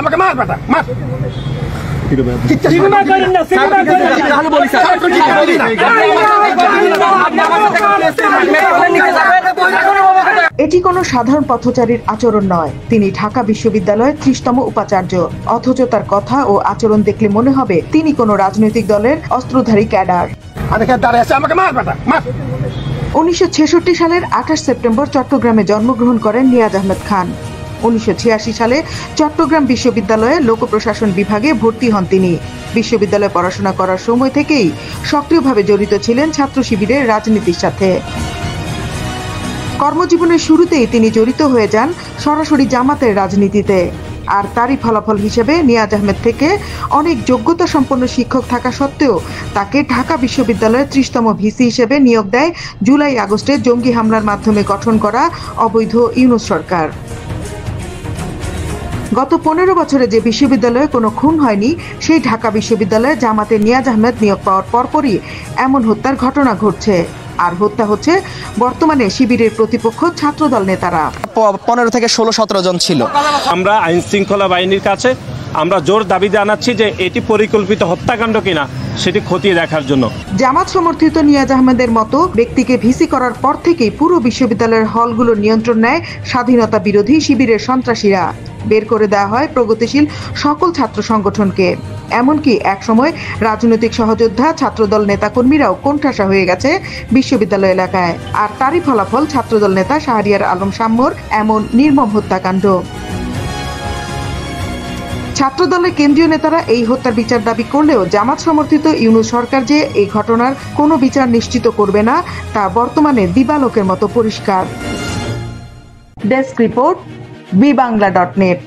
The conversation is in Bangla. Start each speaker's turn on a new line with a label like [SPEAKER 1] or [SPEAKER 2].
[SPEAKER 1] আমাকে মার বেটা মার।
[SPEAKER 2] এটি কোনো সাধারণ পথচারীর আচরণ নয়। তিনি ঢাকা বিশ্ববিদ্যালয়ের ৩০তম উপাচার্য, অথচ তার কথা ও আচরণ দেখলে মনে হবে তিনি কোনো রাজনৈতিক দলের অস্ত্রধারী ক্যাডার। ১৯৬৬ সালের ২৮ সেপ্টেম্বর চট্টগ্রামে জন্মগ্রহণ করেন নিয়াজ আহমেদ খান। ১৯৮৬ সালে চট্টগ্রাম বিশ্ববিদ্যালয়ে লোক প্রশাসন বিভাগে ভর্তি হন তিনি। বিশ্ববিদ্যালয়ে পড়াশোনা করার সময় থেকেই সক্রিয়ভাবে জড়িত ছিলেন ছাত্র শিবিরের রাজনীতির সাথে। কর্মজীবনের শুরুতেই তিনি জড়িত হয়ে যান সরাসরি জামাতের রাজনীতিতে। আর তারই ফলাফল হিসেবে নিয়াজ আহমেদ থেকে অনেক যোগ্যতা সম্পন্ন শিক্ষক থাকা সত্ত্বেও তাকে ঢাকা বিশ্ববিদ্যালয়ের ৩০তম ভিসি হিসেবে নিয়োগ দেয় জুলাই আগস্টে জঙ্গি হামলার মাধ্যমে গঠন করা অবৈধ ইউনূস সরকার। গত ১৫ বছরে যে বিশ্ববিদ্যালয়ে কোনো খুন হয়নি, সেই ঢাকা বিশ্ববিদ্যালয়ে জামাতে নিয়াজ আহমেদ নিয়োগ পাওয়ার পরপরই এমন হত্যার ঘটনা ঘটছে। আর হত্যা হচ্ছে বর্তমানে শিবিরের প্রতিপক্ষ ছাত্রদল নেতারা।
[SPEAKER 3] ১৫ থেকে ১৬-১৭ জন ছিল।
[SPEAKER 4] আমরা আইন শৃঙ্খলা বাহিনীর কাছে আমরা জোর দাবি জানাচ্ছি যে এটি পরিকল্পিত হত্যাকাণ্ড কিনা সেটি খতিয়ে দেখার জন্য।
[SPEAKER 2] জামাত সমর্থিত নিয়াজ আহমেদের মতো ব্যক্তিকে ভিসি করার পর থেকেই পুরো বিশ্ববিদ্যালয়ের হলগুলো নিয়ন্ত্রণ নেয় স্বাধীনতা বিরোধী শিবিরের সন্ত্রাসীরা। বের করে দেওয়া হয় প্রগতিশীল সকল ছাত্র সংগঠনকে। এমনকি একসময় রাজনৈতিক সহযোদ্ধা ছাত্রদল নেতাকর্মীরাও কোণঠাসা হয়ে গেছে বিশ্ববিদ্যালয় এলাকায়। আর তারই ফলাফল ছাত্রদল নেতা শাহরিয়ার আলম শাম্মুর এমন নির্মম হত্যাকাণ্ড। ছাত্রদলের কেন্দ্রীয় নেতারা এই হত্যার বিচার দাবি করলেও জামাত সমর্থিত ইউনূস সরকার যে এই ঘটনার কোনো বিচার নিশ্চিত করবে না, তা বর্তমানে দিবালোকের মতো পরিষ্কার। Desk report, বিবাংলা.net।